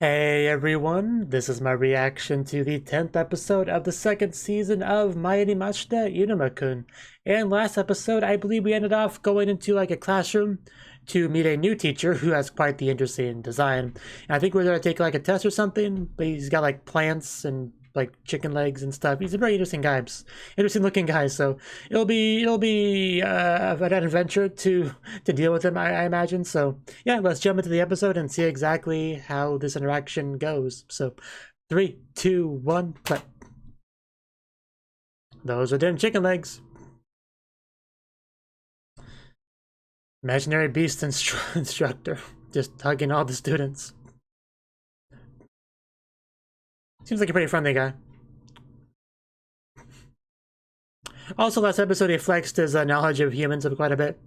Hey everyone, this is my reaction to the 10th episode of the second season of Mairimashita Iruma-kun. And last episode, I believe we ended off going into like a classroom to meet a new teacher who has quite the interesting design. And I think we're gonna take like a test or something, but he's got like plants and like chicken legs and stuff. He's a very interesting guy, interesting looking guy. So it'll be an adventure to deal with him, I imagine. So yeah, let's jump into the episode and see exactly how this interaction goes. So 3, 2, 1, play. Those are damn chicken legs. Imaginary beast instructor, just hugging all the students. Seems like a pretty friendly guy. Also, last episode he flexed his knowledge of humans quite a bit,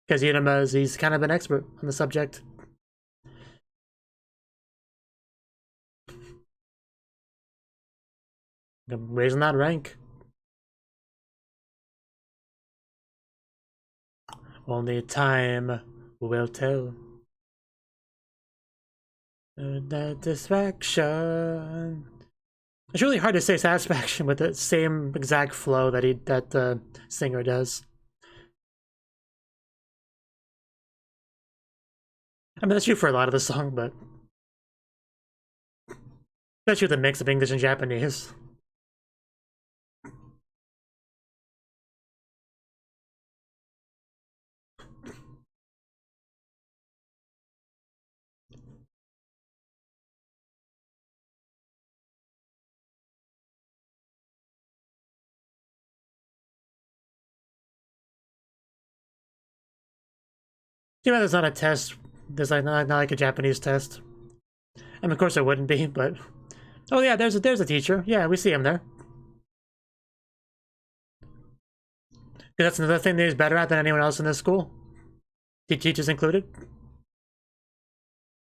because he's kind of an expert on the subject. Raising that rank. Only time will tell. That satisfaction. It's really hard to say satisfaction with the same exact flow that the singer does. I mean, that's true for a lot of the song, but especially with the mix of English and Japanese. Too bad there's not a test. There's like not like a Japanese test. I mean, of course there wouldn't be, but oh yeah, there's a teacher. Yeah, we see him there. That's another thing that he's better at than anyone else in this school. Teachers included.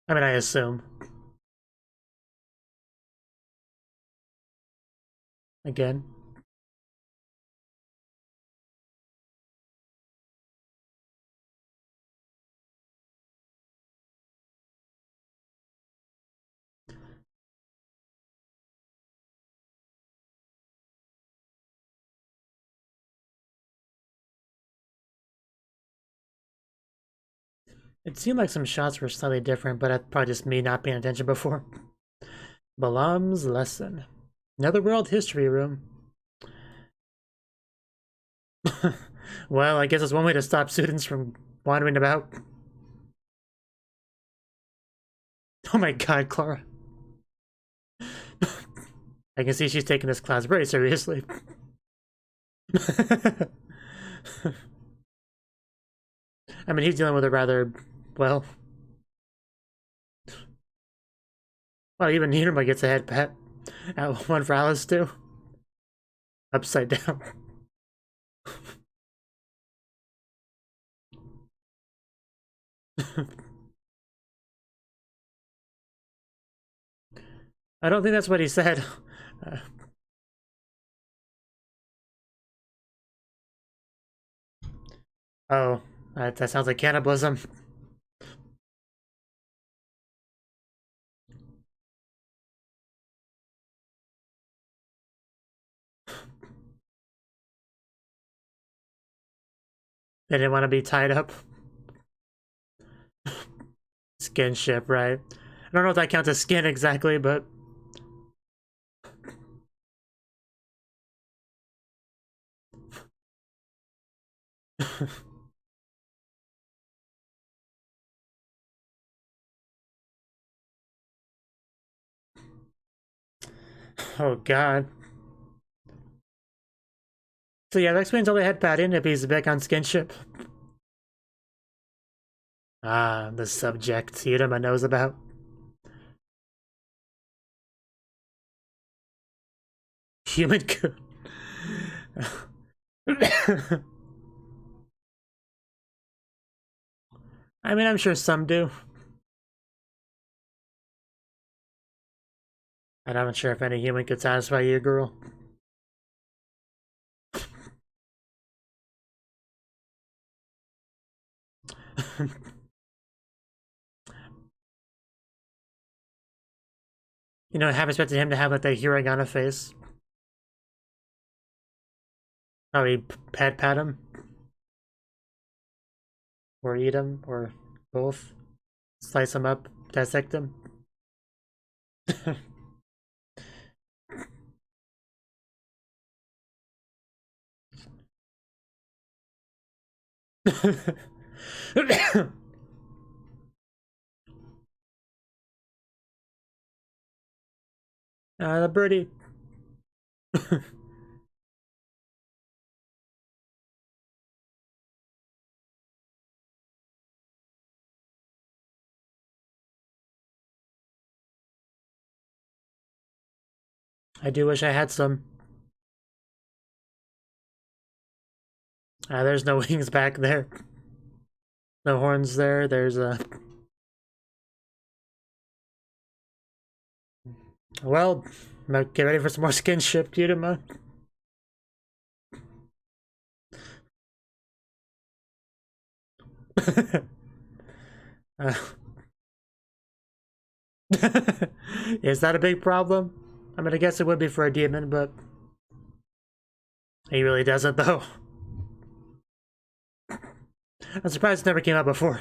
I mean, I assume. Again. It seemed like some shots were slightly different, but that's probably just me not paying attention before. Balam's lesson. Netherworld history room. Well, I guess it's one way to stop students from wandering about. Oh my god, Clara. I can see she's taking this class very seriously. I mean, he's dealing with it rather well. Well, even Iruma gets a head pat. One for Alice, too. Upside down. I don't think that's what he said. Oh, that sounds like cannibalism. They didn't want to be tied up. Skinship, right? I don't know if that counts as skin exactly, but... Oh god. So yeah, that explains all the head padding if he's back on skinship. Ah, the subject Iruma knows about. Human coon. I mean, I'm sure some do. And I'm not sure if any human could satisfy you, girl. You know, I have expected him to have like the hiragana face. Probably pat him. Or eat him, or both. Slice him up, dissect him. The birdie. I do wish I had some. There's no wings back there. No horns there. There's a... Well, get ready for some more skin shipped, Yuruma. Is that a big problem? I mean, I guess it would be for a demon, but he really doesn't, though. I'm surprised it never came out before.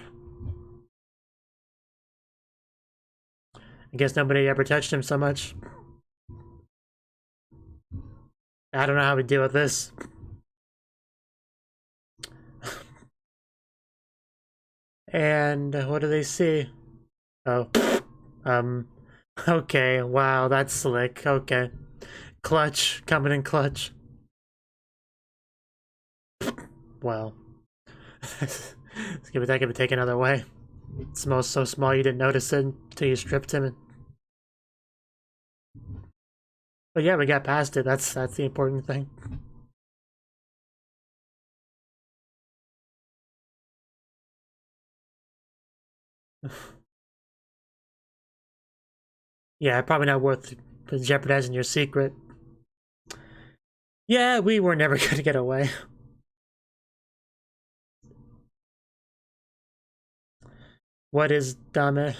I guess nobody ever touched him so much. I don't know how we deal with this. And what do they see? Oh. Okay, wow, that's slick. Okay. Clutch, coming in clutch. Well. Let's give it that, could take another way. It's so small you didn't notice it until you stripped him. But yeah, we got past it. That's the important thing. Yeah, probably not worth jeopardizing your secret. Yeah, we were never gonna get away. What is Dame?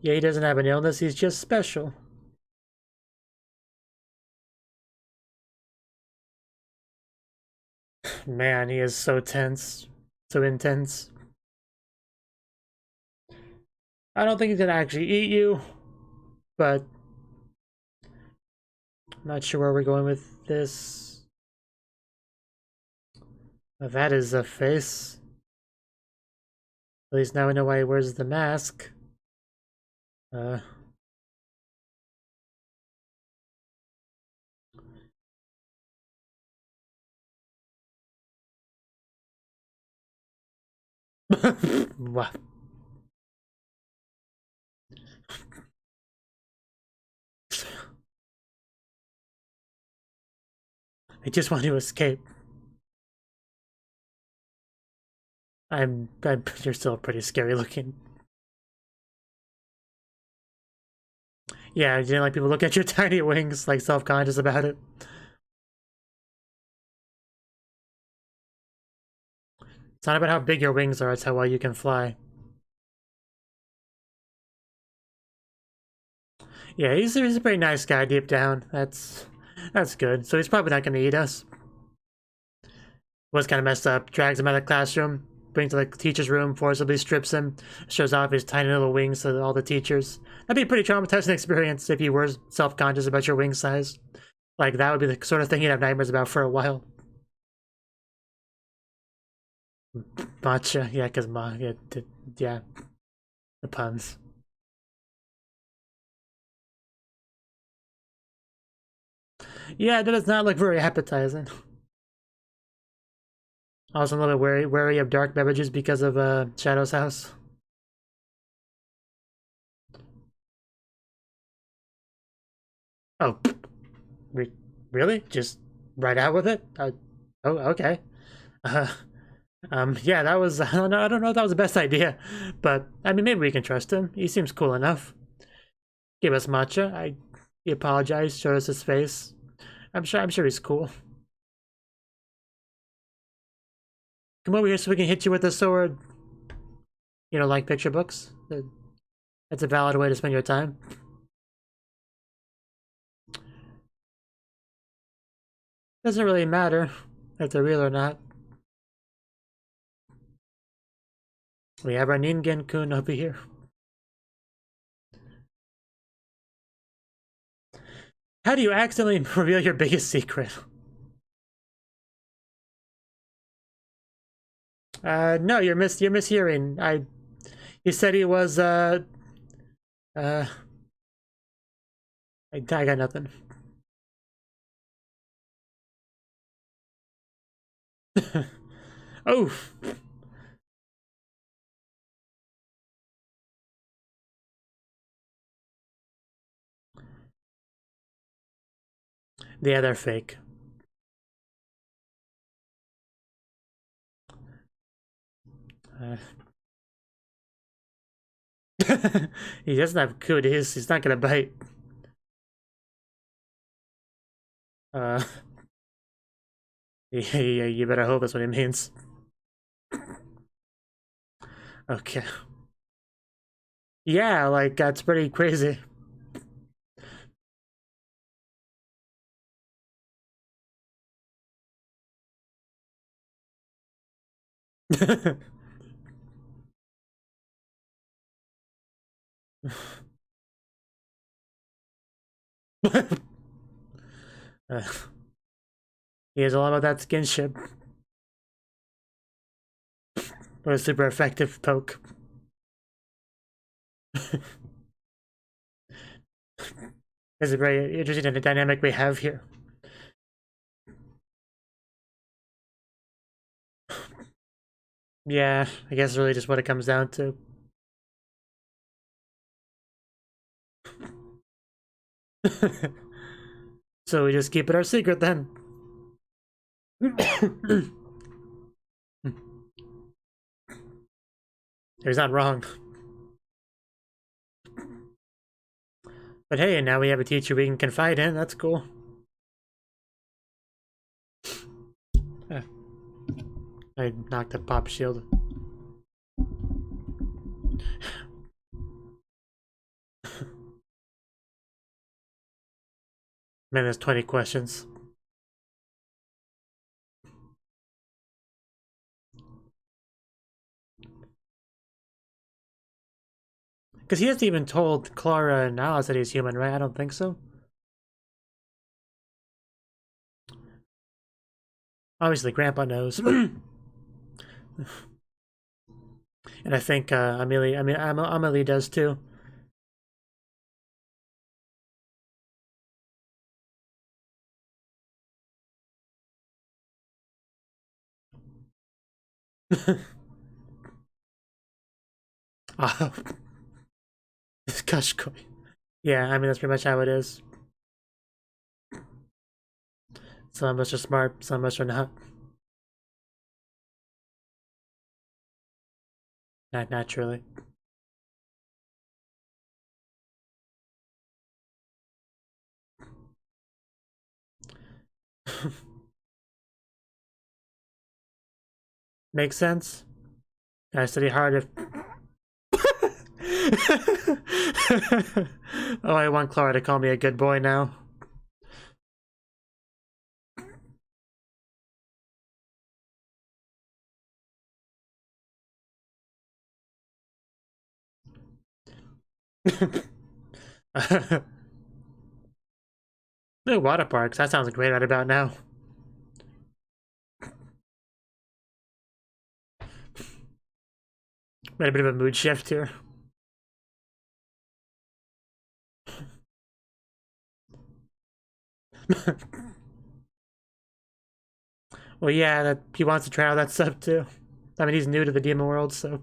Yeah, he doesn't have an illness, he's just special. Man, he is so tense. So intense. I don't think he's gonna actually eat you, but I'm not sure where we're going with this. Well, that is a face. At least now we know why he wears the mask. What? I just want to escape. You're still pretty scary looking. Yeah, you didn't like people look at your tiny wings, like self-conscious about it. It's not about how big your wings are, it's how well you can fly. Yeah, he's a pretty nice guy deep down. That's good. So he's probably not gonna eat us. Was kind of messed up. Drags him out of the classroom, brings to the teacher's room, forcibly strips him, shows off his tiny little wings to all the teachers. That'd be a pretty traumatizing experience if you were self-conscious about your wing size. Like, that would be the sort of thing you'd have nightmares about for a while. Matcha, yeah, because yeah, the puns. Yeah, that does not look very appetizing. Also, a little bit wary of dark beverages because of Shadow's house. Oh, really? Just right out with it? Oh, okay. Yeah, that was, I don't know if that was the best idea, but I mean, maybe we can trust him. He seems cool enough. Give us matcha. He apologized, showed us his face. I'm sure he's cool. Come over here so we can hit you with a sword. You know, like picture books. That's a valid way to spend your time. Doesn't really matter if they're real or not. We have our Ningen-kun over here. How do you accidentally reveal your biggest secret? No, you're mishearing. He said he was, I got nothing. Oh! Yeah, they're fake. He doesn't have good. He's not gonna bite. Yeah, you better hope that's what he means. Okay. Yeah, like, that's pretty crazy. He has all about that skinship. What a super effective poke. This is very interesting in the dynamic we have here. Yeah, I guess really just what it comes down to. So we just keep it our secret then. He's not wrong. But hey, now we have a teacher we can confide in. That's cool. I knocked a pop shield. Man, there's 20 questions. Because he hasn't even told Clara and Alice that he's human, right? I don't think so. Obviously, Grandpa knows. And I think Amelie does too. Oh. It's Kashkoi. Yeah, I mean, that's pretty much how it is. Some of us are smart, some of us are not. Not naturally. Makes sense. Gotta study hard if... Oh, I want Clara to call me a good boy now. New water parks, that sounds great right about now. Made a bit of a mood shift here. Well, yeah, that he wants to try out that stuff too. I mean, he's new to the demon world, so.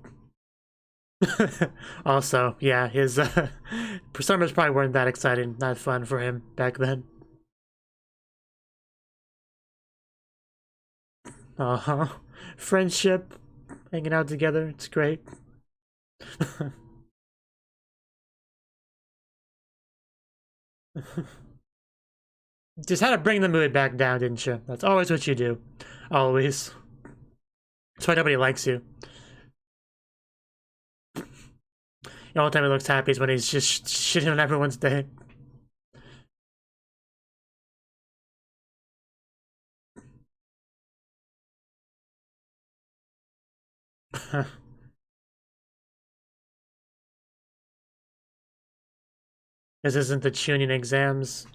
Also, yeah, his personas probably weren't that exciting, not fun for him back then. Friendship, hanging out together, it's great. Just had to bring the mood back down, didn't you? That's always what you do. Always. That's why nobody likes you. The only time he looks happy is when he's just shitting on everyone's day. This isn't the tuning exams.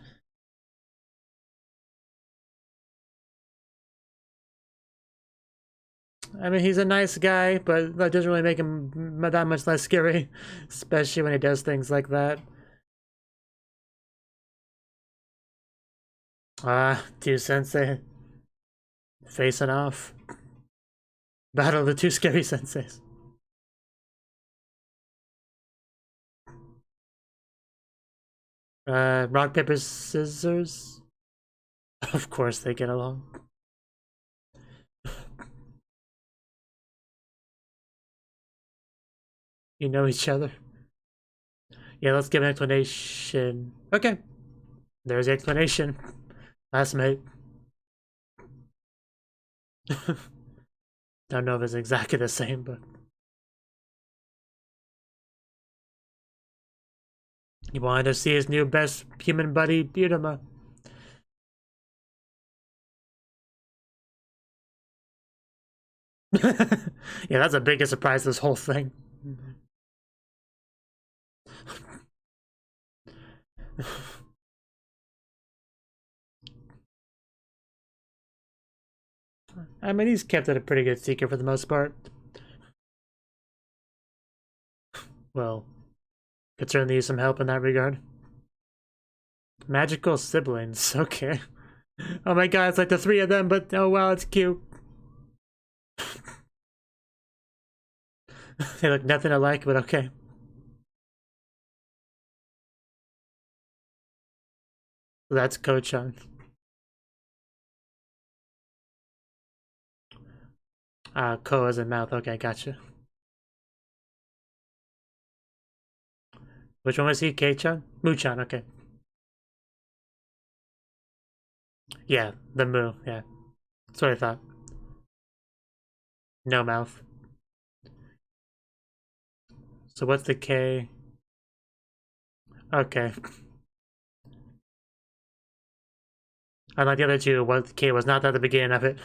I mean, he's a nice guy, but that doesn't really make him that much less scary, especially when he does things like that. Two sensei facing off. Battle of the two scary senseis. Rock, paper, scissors? Of course they get along. You know each other. Yeah, let's give an explanation. Okay. There's the explanation. Classmate. Don't know if it's exactly the same, but... He wanted to see his new best human buddy, Iruma. Yeah, that's the biggest surprise of this whole thing. I mean, he's kept it a pretty good secret for the most part. Well, could certainly use some help in that regard. Magical siblings, okay. Oh my god, it's like the three of them, but oh wow, it's cute. They look nothing alike, but okay. That's Ko-chan. Ko as in mouth, okay, gotcha. Which one was he? Kei-chan? Mu-chan, okay. Yeah, the Mu, yeah. That's what I thought. No mouth. So what's the K? Okay. Unlike the other two, what the K was not at the beginning of it.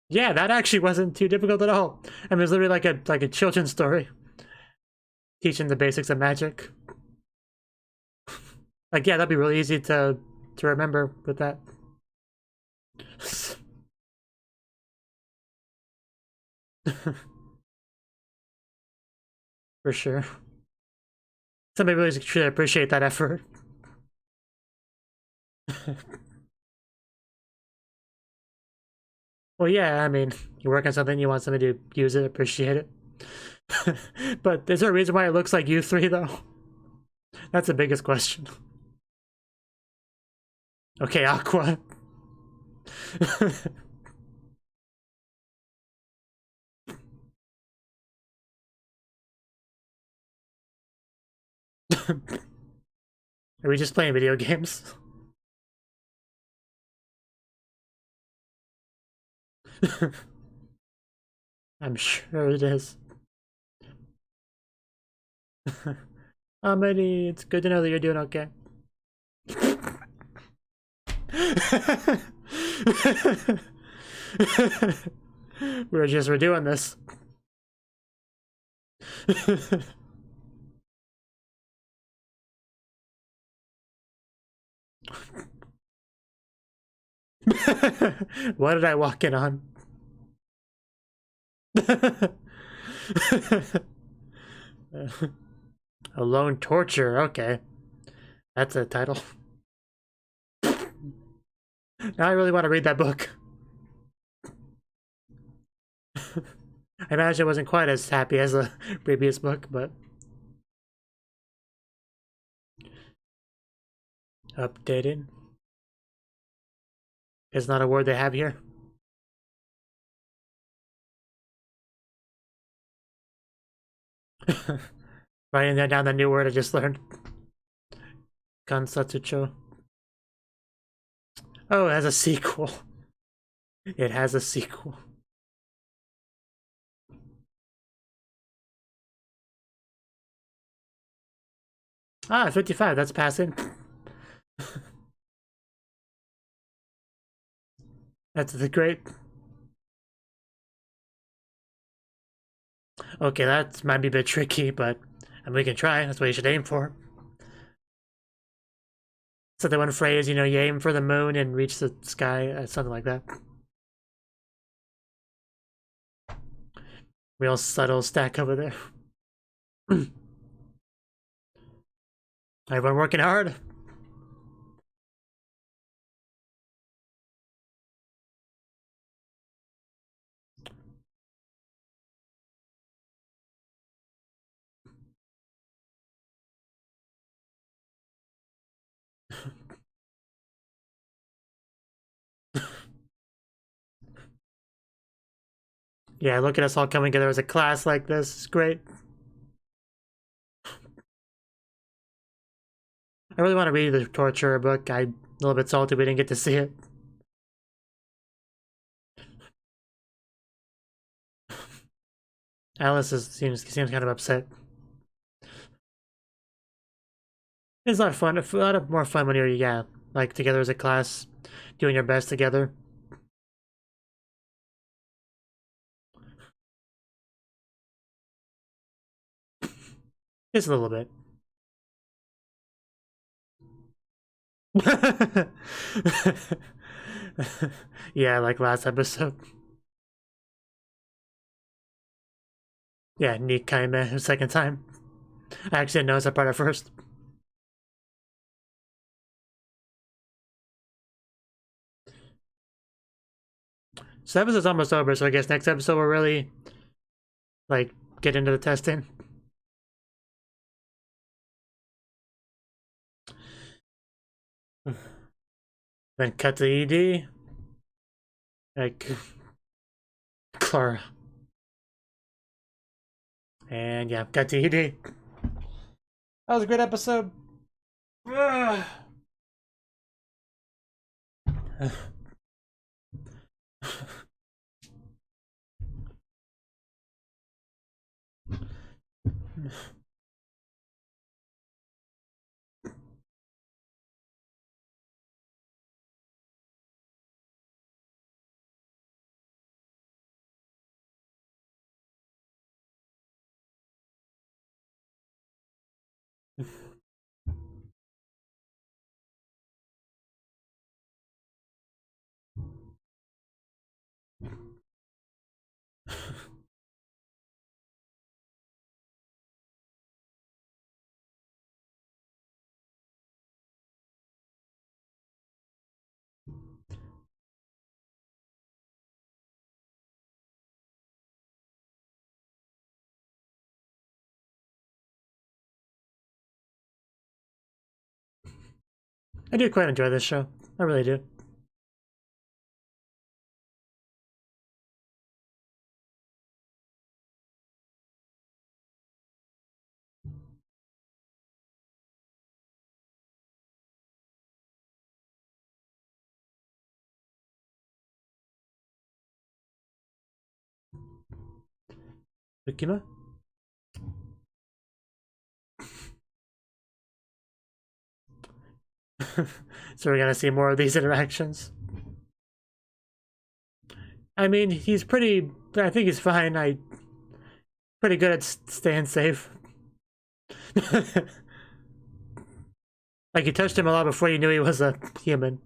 Yeah, that actually wasn't too difficult at all. I mean, it's literally like a children's story, teaching the basics of magic. Like, yeah, that'd be really easy to remember with that. For sure. Somebody really should appreciate that effort. Well, yeah, I mean, you work on something, you want somebody to use it, appreciate it. But is there a reason why it looks like you three, though? That's the biggest question. Okay, Aqua. Are we just playing video games? I'm sure it is. Amity, it's good to know that you're doing okay. We're doing this. What did I walk in on? Alone torture, okay. That's a title. Now I really want to read that book. I imagine it wasn't quite as happy as the previous book, but... Updated. Is not a word they have here. Writing that down, the new word I just learned. Kansatsucho. Oh, it has a sequel. It has a sequel. Ah, 55, that's passing. That's the great. Okay, that might be a bit tricky, but we can try. That's what you should aim for. So the one phrase, you aim for the moon and reach the sky, something like that. Real subtle stack over there. Everyone working hard. Yeah, look at us all coming together as a class like this. It's great. I really want to read the torture book. I'm a little bit salty we didn't get to see it. Ellis seems kind of upset. It's a lot of fun. A lot of more fun when you're like together as a class, doing your best together. Just a little bit. Yeah, like last episode. Yeah, Nikaime, second time. I actually didn't notice that part at first. So that episode's almost over, so I guess next episode we'll really, like, get into the testing. Then cut to ED. Like, Clara. And yeah, cut to ED. That was a great episode. I do quite enjoy this show. I really do. Ukima? So we're gonna see more of these interactions. I mean, he's pretty. I think he's fine. Pretty good at staying safe. Like you touched him a lot before you knew he was a human.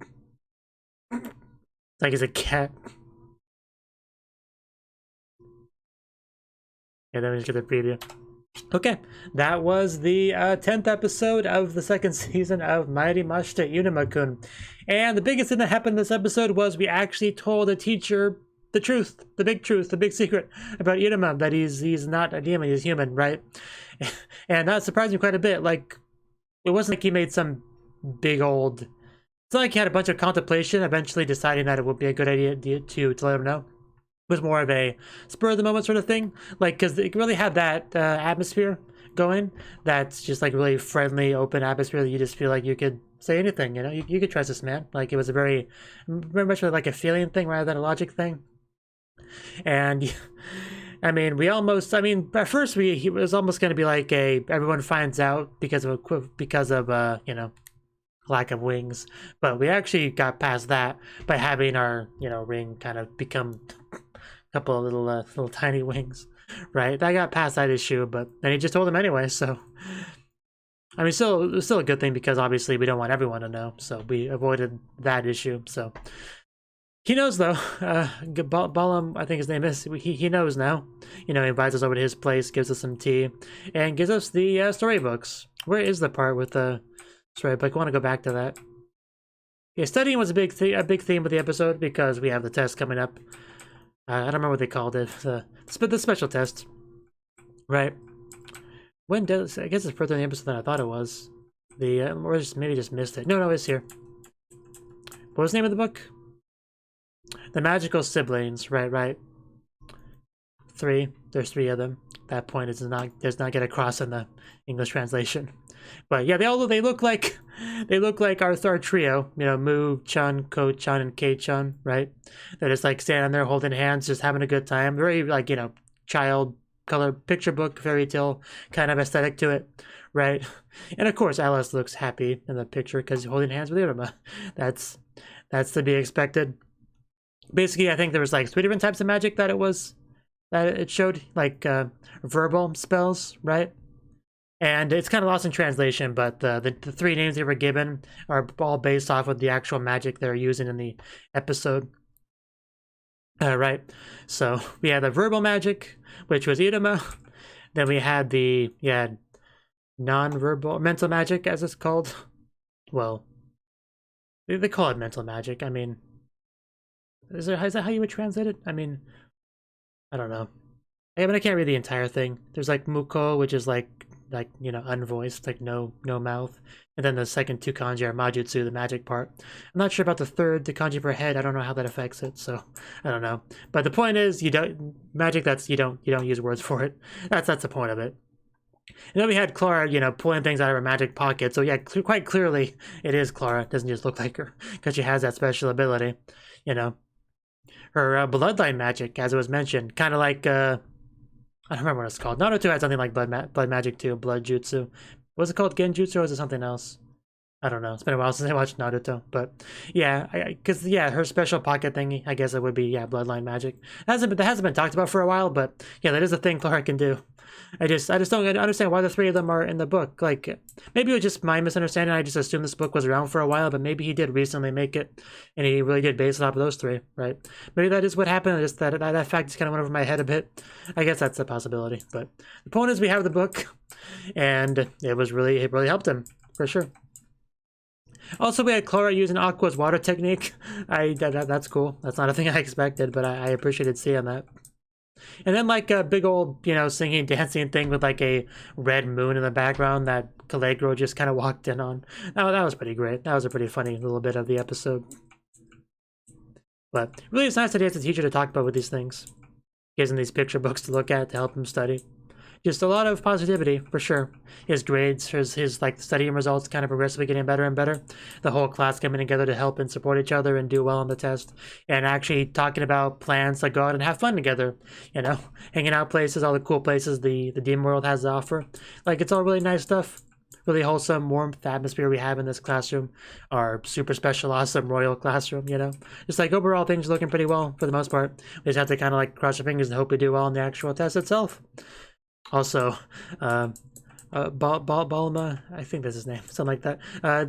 Like he's a cat. Yeah, then we just get the preview. Okay, that was the 10th episode of the second season of Mairimashita Iruma-kun. And the biggest thing that happened in this episode was we actually told the teacher the truth, the big secret about Iruma, that he's not a demon, he's human, right? And that surprised me quite a bit. Like, it wasn't like he made some big old... It's not like he had a bunch of contemplation, eventually deciding that it would be a good idea to let him know. was more of a spur of the moment sort of thing, like because it really had that atmosphere going. That's just like really friendly, open atmosphere that you just feel like you could say anything. You know, you could trust this man. Like it was a very much like a feeling thing rather than a logic thing. And I mean, at first he was almost going to be like everyone finds out because of you know, lack of wings, but we actually got past that by having our, you know, ring kind of become a couple of little tiny wings, right? I got past that issue, but then he just told him anyway. So I mean, still a good thing because obviously we don't want everyone to know, so we avoided that issue. So he knows though. Balam, I think his name is. He knows now. You know, he invites us over to his place, gives us some tea, and gives us the storybooks. Where is the part with the storybook? I want to go back to that. Yeah, studying was a big theme of the episode because we have the test coming up. I don't remember what they called it. The special test, right? When does I guess it's further in the episode than I thought it was. Or maybe just missed it. No, it's here. What was the name of the book? The Magical Siblings, right. 3. There's 3 of them. That point does not get across in the English translation. But yeah, they look like our trio. You know, Mu, Chun, Ko Chun, and K Chun, right? They're just like standing there holding hands, just having a good time. Very like, you know, child color picture book fairy tale kind of aesthetic to it, right? And of course, Ellis looks happy in the picture because he's holding hands with Iruma. That's to be expected. Basically, I think there was like 3 different types of magic that it showed, like verbal spells, right? And it's kind of lost in translation, but the 3 names they were given are all based off of the actual magic they're using in the episode. Right. So we had the verbal magic, which was Iruma. Then we had the non-verbal mental magic, as it's called. Well, they call it mental magic. I mean, is that how you would translate it? I mean, I don't know. I mean, I can't read the entire thing. There's like Muko, which is like you know, unvoiced, like no mouth. And then the second 2 kanji are Majutsu, the magic part. I'm not sure about the third, the kanji for head. I don't know how that affects it, so I don't know. But the point is, you don't use words for it. That's the point of it. And then we had Clara, you know, pulling things out of her magic pocket. So yeah, quite clearly it is Clara. It doesn't just look like her because she has that special ability. You know, her bloodline magic, as it was mentioned, kind of like I don't remember what it's called. Naruto had something like blood magic too, blood jutsu. Was it called Genjutsu or was it something else? I don't know. It's been a while since I watched Naruto, but yeah, because her special pocket thingy, I guess it would be bloodline magic. That hasn't been talked about for a while, but yeah, that is a thing Clara can do. I just don't understand why the 3 of them are in the book. Like maybe it was just my misunderstanding. I just assumed this book was around for a while, but maybe he did recently make it, and he really did base it off of those 3, right? Maybe that is what happened. Just that fact just kind of went over my head a bit. I guess that's a possibility. But the point is, we have the book, and it really helped him for sure. Also, we had Clara using Aqua's water technique. That's cool. That's not a thing I expected, but I appreciated seeing that. And then like a big old, you know, singing, dancing thing with like a red moon in the background that Callegro just kind of walked in on. That was pretty great. That was a pretty funny little bit of the episode. But really, it's nice that he has a teacher to talk about with these things. Gives him these picture books to look at to help him study. Just a lot of positivity, for sure. His grades, his like studying results kind of progressively getting better and better. The whole class coming together to help and support each other and do well on the test. And actually talking about plans to go out and have fun together. You know, hanging out places, all the cool places the Demon World has to offer. Like, it's all really nice stuff. Really wholesome, warmth, atmosphere we have in this classroom. Our super special, awesome royal classroom, you know? Just like overall things looking pretty well for the most part. We just have to kind of like cross our fingers and hope we do well on the actual test itself. Also, Balma, I think that's his name, something like that.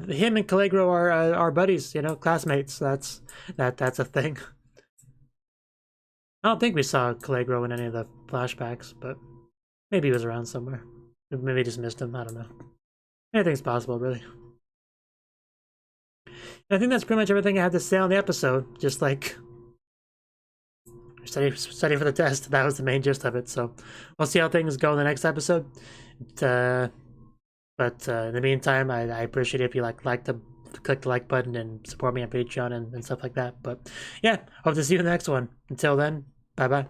Him and Callegro are buddies, you know, classmates. That's a thing. I don't think we saw Callegro in any of the flashbacks, but maybe he was around somewhere. Maybe just missed him. I don't know. Anything's possible, really. And I think that's pretty much everything I had to say on the episode. Just like study for the test. That was the main gist of it. So we'll see how things go in the next episode. But in the meantime, I appreciate it if you like to click the like button and support me on Patreon and stuff like that. But yeah, hope to see you in the next one. Until then, Bye bye.